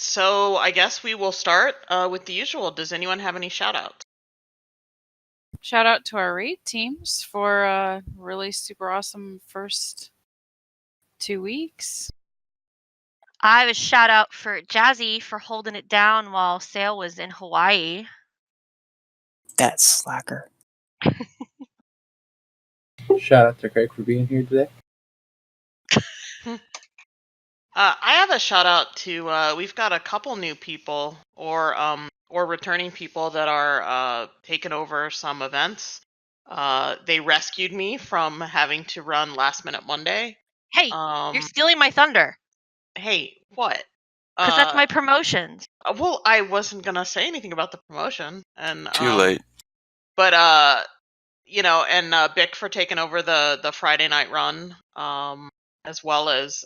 So I guess we will start with the usual. Does anyone have any shout outs? Shout out to our raid teams for a really super awesome first 2 weeks. I have a shout out for Jazzy for holding it down while Sale was in Hawaii. That slacker. Shout out to Craig for being here today. I have a shout out to we've got a couple new people or returning people that are taking over some events. They rescued me from having to run Last Minute Monday. Hey, you're stealing my thunder. Hey, what? Because that's my promotions. Well, I wasn't gonna say anything about the promotion, and Too late. But and Bick for taking over the Friday night run, as well as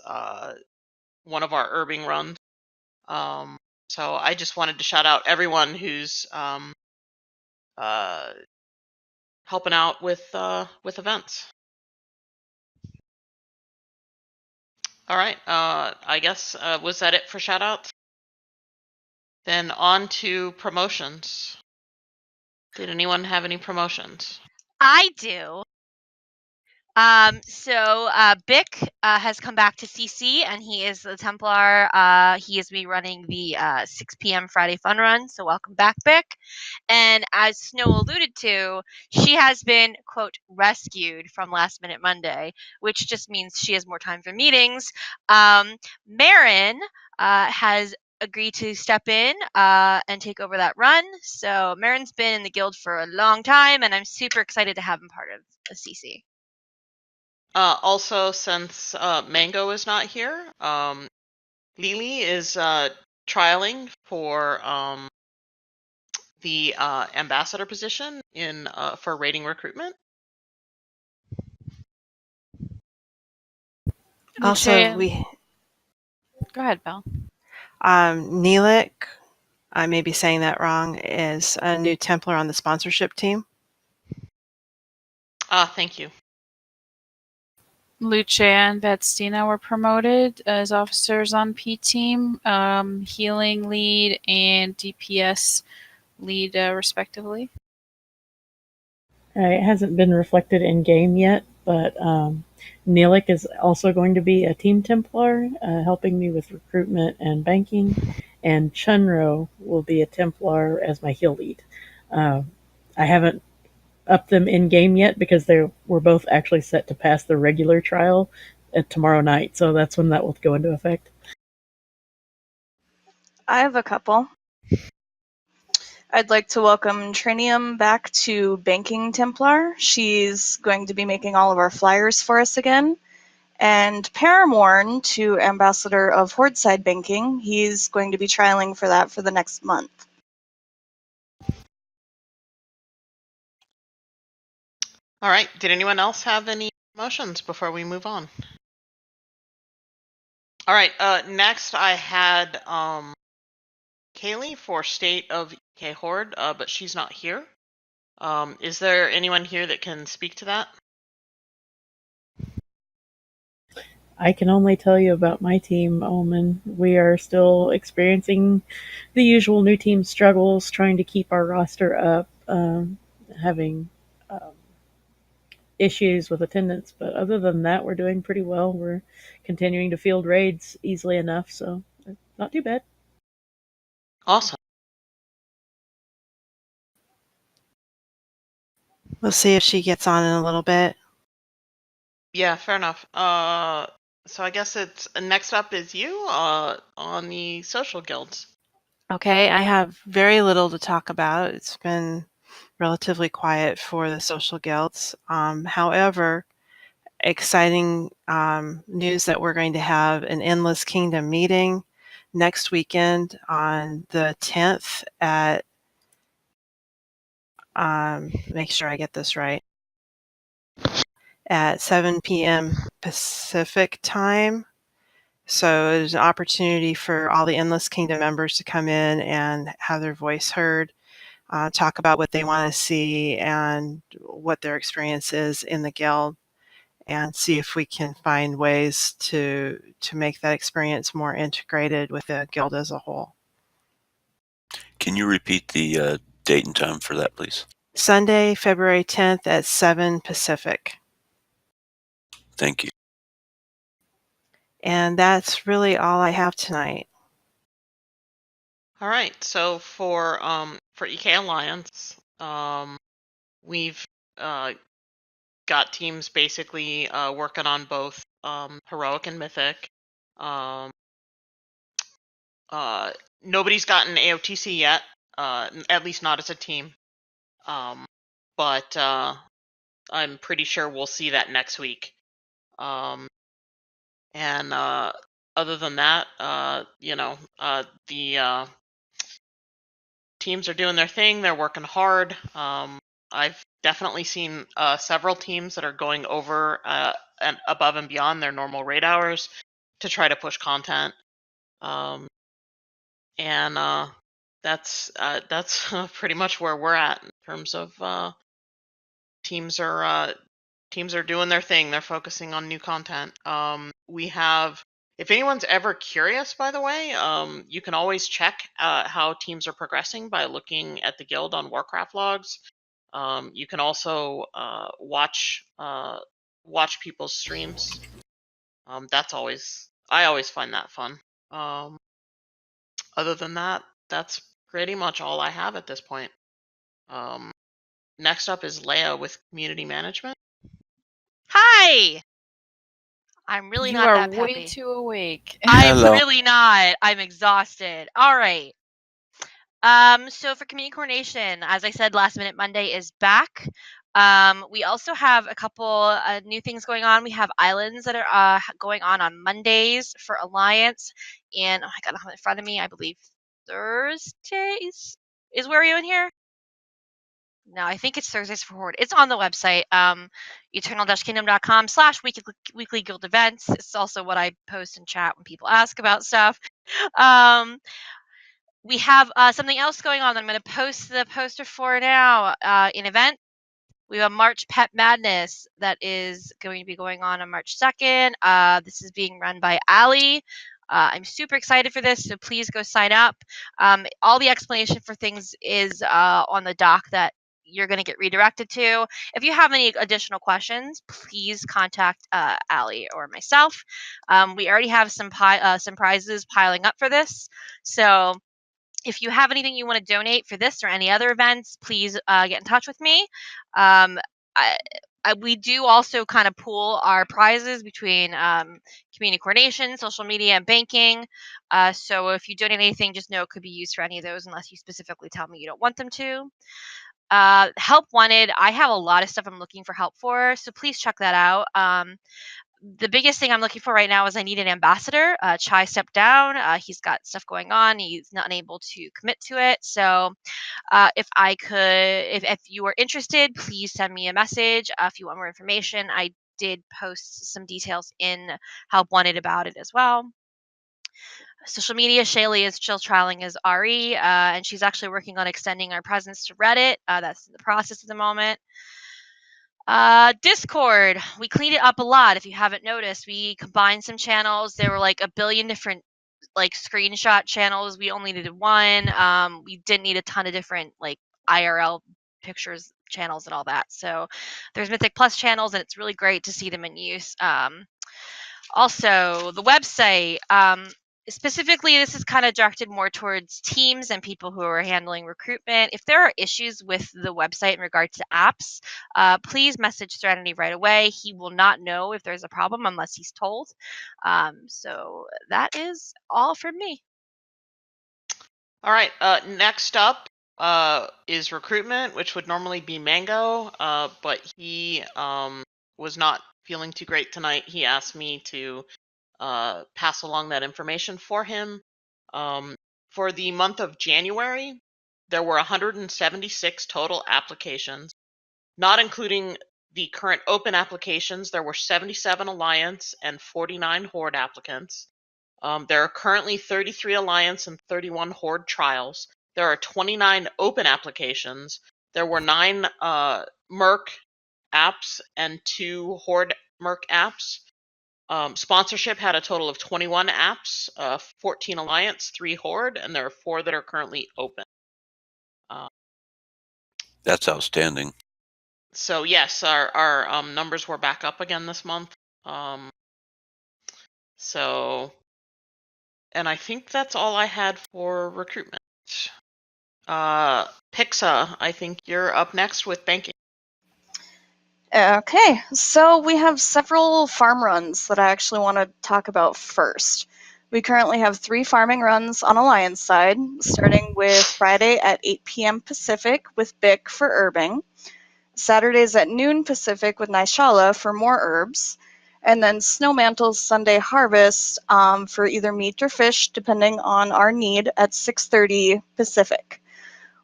one of our Urbing runs. So I just wanted to shout out everyone who's helping out with events. All right. I guess was that it for shout outs? Then on to promotions. Did anyone have any promotions? I do. So Bick has come back to CC, and he is the Templar. He is me running the 6 p.m. Friday fun run. So welcome back, Bick. And as Snow alluded to, she has been, quote, rescued from Last Minute Monday, which just means she has more time for meetings. Marin has agreed to step in and take over that run. So Marin's been in the guild for a long time, and I'm super excited to have him part of the CC. Also, since Mango is not here, Lily is trialing for the ambassador position in for rating recruitment. Also, Go ahead, Belle. Neelik, I may be saying that wrong, is a new Templar on the sponsorship team. Thank you. Lucia and Betstina were promoted as officers on P team, healing lead and DPS lead, respectively. It hasn't been reflected in game yet, but Neelik is also going to be a team Templar, helping me with recruitment and banking, and Chunro will be a Templar as my heal lead. I haven't upped them in game yet because they were both actually set to pass the regular trial tomorrow night, so that's when that will go into effect. I have a couple. I'd like to welcome Trinium back to Banking Templar. She's going to be making all of our flyers for us again. And Paramorn to Ambassador of Hordeside Banking. He's going to be trialing for that for the next month. All right. Did anyone else have any promotions before we move on? All right. Next, I had Kaylee for State of EK Horde, but she's not here. Is there anyone here that can speak to that? I can only tell you about my team, Omen. We are still experiencing the usual new team struggles, trying to keep our roster up, having issues with attendance. But other than that, we're doing pretty well. We're continuing to field raids easily enough, so not too bad. Awesome. We'll see if she gets on in a little bit. Yeah, fair enough. So I guess it's next up is you on the social guilds. Okay, I have very little to talk about. It's been relatively quiet for the social guilds. However, exciting news that we're going to have an Endless Kingdom meeting next weekend on the 10th at, make sure I get this right, at 7 p.m. Pacific time. So there's an opportunity for all the Endless Kingdom members to come in and have their voice heard, talk about what they want to see and what their experience is in the guild. and see if we can find ways to make that experience more integrated with the guild as a whole. Can you repeat the date and time for that, please? Sunday, February 10th at 7 Pacific. Thank you. And that's really all I have tonight. All right. So for EK Alliance, we've got teams basically working on both heroic and mythic. Nobody's gotten AOTC yet, at least not as a team. But I'm pretty sure we'll see that next week. And other than that, the teams are doing their thing. They're working hard. I've definitely seen several teams that are going over and above and beyond their normal raid hours to try to push content. And that's pretty much where we're at in terms of teams are doing their thing. They're focusing on new content. We have, if anyone's ever curious, by the way, you can always check how teams are progressing by looking at the guild on Warcraft logs. You can also watch people's streams. I always find that fun. Other than that, that's pretty much all I have at this point. Next up is Leia with community management. Hi! I'm really you not are that way peppy. too awake. I'm Hello. really not. I'm exhausted. All right. So for community coordination, as I said, Last Minute Monday is back. We also have a couple new things going on. We have islands that are going on Mondays for Alliance, and oh, I got them in front of me. I believe Thursdays is where are you in here? No, I think it's Thursdays for Horde. It's on the website, eternal-kingdom.com/weekly guild events. It's also what I post in chat when people ask about stuff. We have something else going on that I'm going to post the poster for now in event. We have March Pet Madness that is going to be going on March 2nd. This is being run by Allie. I'm super excited for this, so please go sign up. All the explanation for things is on the doc that you're going to get redirected to. If you have any additional questions, please contact Allie or myself. We already have some prizes piling up for this, so if you have anything you want to donate for this or any other events, please get in touch with me. We do also kind of pool our prizes between community coordination, social media, and banking. So if you donate anything, just know it could be used for any of those unless you specifically tell me you don't want them to. Help wanted. I have a lot of stuff I'm looking for help for, so please check that out. The biggest thing I'm looking for right now is I need an ambassador. Chai stepped down. He's got stuff going on. He's not able to commit to it. So if you are interested, please send me a message. If you want more information, I did post some details in Help Wanted about it as well. Social media, Shaylee is still trialing as RE, and she's actually working on extending our presence to Reddit. That's in the process at the moment. Discord, we cleaned it up a lot. If you haven't noticed, we combined some channels. There were like a billion different like screenshot channels. We only needed one. We didn't need a ton of different like IRL pictures channels and all that. So there's Mythic Plus channels, and it's really great to see them in use. Also, the website, specifically, this is kind of directed more towards teams and people who are handling recruitment. If there are issues with the website in regards to apps, please message Serenity right away. He will not know if there's a problem unless he's told. So that is all from me. All right. Next up is recruitment, which would normally be Mango, but he was not feeling too great tonight. He asked me to pass along that information for him. For the month of January, there were 176 total applications, not including the current open applications. There were 77 Alliance and 49 Horde applicants. There are currently 33 Alliance and 31 Horde trials. There are 29 open applications. There were 9 Merc apps and 2 Horde Merc apps. Sponsorship had a total of 21 apps, 14 Alliance, 3 Horde, and there are 4 that are currently open. That's outstanding. So yes, our numbers were back up again this month. So, and I think that's all I had for recruitment. Pixa, I think you're up next with banking. Okay, so we have several farm runs that I actually want to talk about first. We currently have 3 farming runs on Alliance side, starting with Friday at 8 p.m. Pacific with Bic for herbing, Saturdays at noon Pacific with Naishala for more herbs, and then Snowmantle's Sunday Harvest for either meat or fish, depending on our need, at 6:30 Pacific.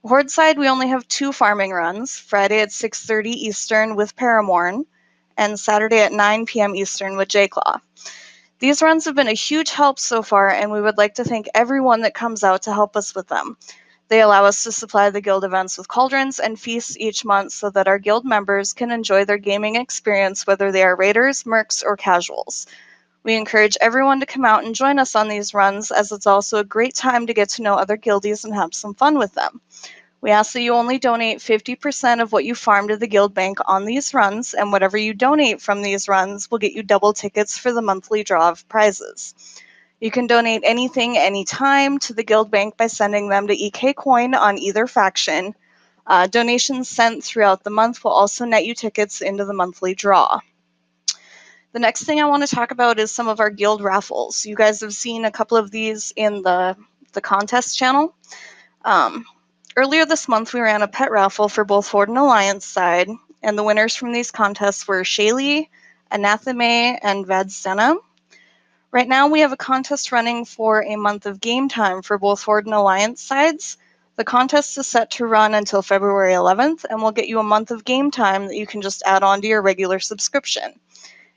Horde side, we only have 2 farming runs, Friday at 6:30 Eastern with Paramorn, and Saturday at 9 p.m. Eastern with J-Claw. These runs have been a huge help so far, and we would like to thank everyone that comes out to help us with them. They allow us to supply the guild events with cauldrons and feasts each month so that our guild members can enjoy their gaming experience, whether they are raiders, mercs, or casuals. We encourage everyone to come out and join us on these runs, as it's also a great time to get to know other guildies and have some fun with them. We ask that you only donate 50% of what you farm to the guild bank on these runs, and whatever you donate from these runs will get you double tickets for the monthly draw of prizes. You can donate anything, anytime to the guild bank by sending them to EK Coin on either faction. Donations sent throughout the month will also net you tickets into the monthly draw. The next thing I want to talk about is some of our guild raffles. You guys have seen a couple of these in the contest channel. Earlier this month, we ran a pet raffle for both Horde and Alliance side, and the winners from these contests were Shaylee, Anatheme, and Vadstena. Right now, we have a contest running for a month of game time for both Horde and Alliance sides. The contest is set to run until February 11th, and will get you a month of game time that you can just add on to your regular subscription.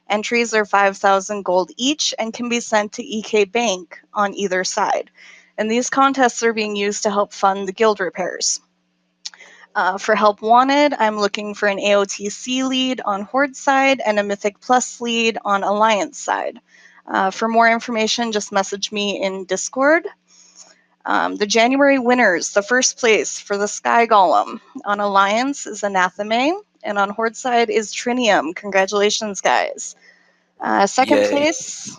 Entries are 5,000 gold each and can be sent to EK Bank on either side. And these contests are being used to help fund the guild repairs. For help wanted, I'm looking for an AOTC lead on Horde side and a Mythic Plus lead on Alliance side. For more information, just message me in Discord. The January winners, the first place for the Sky Golem on Alliance is Anatheme, and on Horde side is Trinium. Congratulations, guys. Second Yay. place.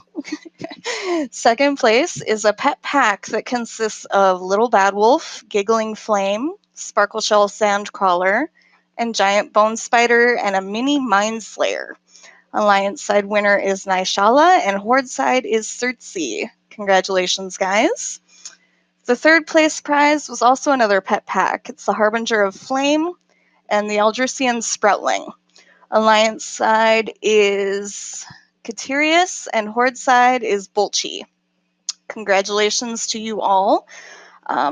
Second place is a pet pack that consists of Little Bad Wolf, Giggling Flame, Sparkle Shell Sandcrawler, and Giant Bone Spider, and a mini Mind Slayer. Alliance side winner is Naishala, and Horde side is Circe. Congratulations, guys. The third place prize was also another pet pack. It's the Harbinger of Flame and the Eldrician Sproutling. Alliance side is Katerius, and Horde side is Bolchi. Congratulations to you all.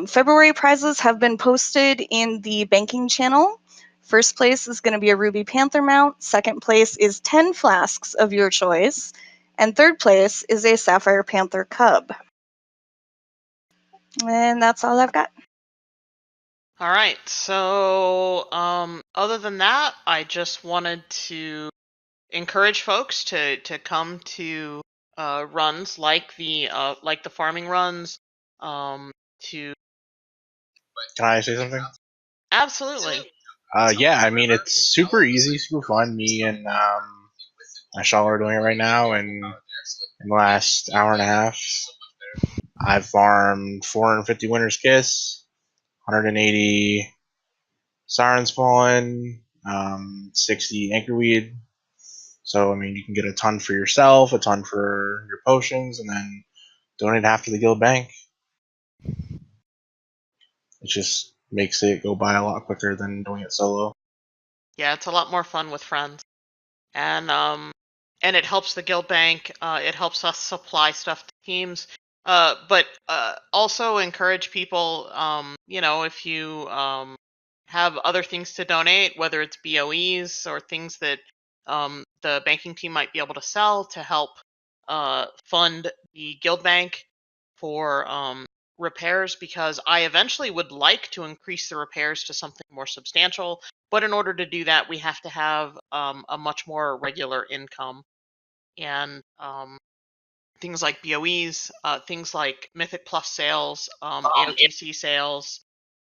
February prizes have been posted in the banking channel. First place is going to be a Ruby Panther mount. Second place is 10 flasks of your choice. And third place is a Sapphire Panther cub. And that's all I've got. All right. So, other than that, I just wanted to encourage folks to come to runs like the farming runs. To Can I say something? absolutely. Yeah, I mean, it's super easy, super fun. Me and Ashal are doing it right now, and in the last hour and a half, I've farmed 450 Winter's Kiss, 180 Siren Spawn, 60 Anchorweed. So, I mean, you can get a ton for yourself, a ton for your potions, and then donate half to the guild bank. It just makes it go by a lot quicker than doing it solo. Yeah, it's a lot more fun with friends, and it helps the guild bank. It helps us supply stuff to teams. But also encourage people. If you have other things to donate, whether it's BOEs or things that the banking team might be able to sell to help fund the guild bank for repairs, because I eventually would like to increase the repairs to something more substantial. But in order to do that, we have to have a much more regular income. and things like BOEs, things like Mythic Plus sales, AOTC sales.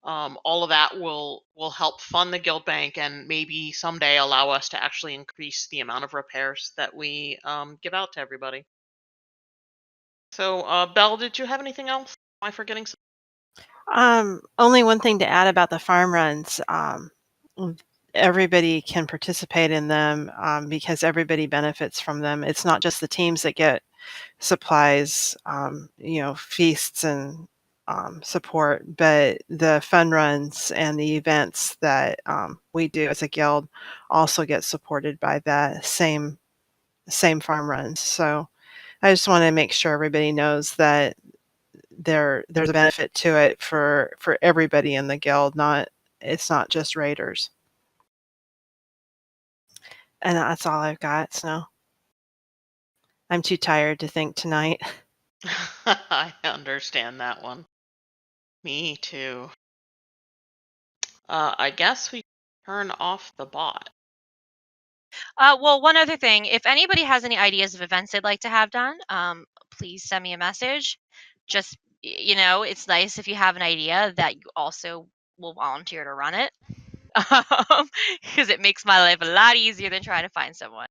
All of that will help fund the guild bank and maybe someday allow us to actually increase the amount of repairs that we give out to everybody. So, Belle, did you have anything else? Am I forgetting something? Only one thing to add about the farm runs. Everybody can participate in them because everybody benefits from them. It's not just the teams that get supplies, feasts and support, but the fun runs and the events that we do as a guild also get supported by that same farm runs. So I just want to make sure everybody knows that there's a benefit to it for everybody in the guild. It's not just raiders. And that's all I've got. So I'm too tired to think tonight. I understand that one. Me too. I guess we turn off the bot. Well, one other thing, if anybody has any ideas of events they'd like to have done, please send me a message. Just, it's nice if you have an idea that you also will volunteer to run it. Because it makes my life a lot easier than trying to find someone.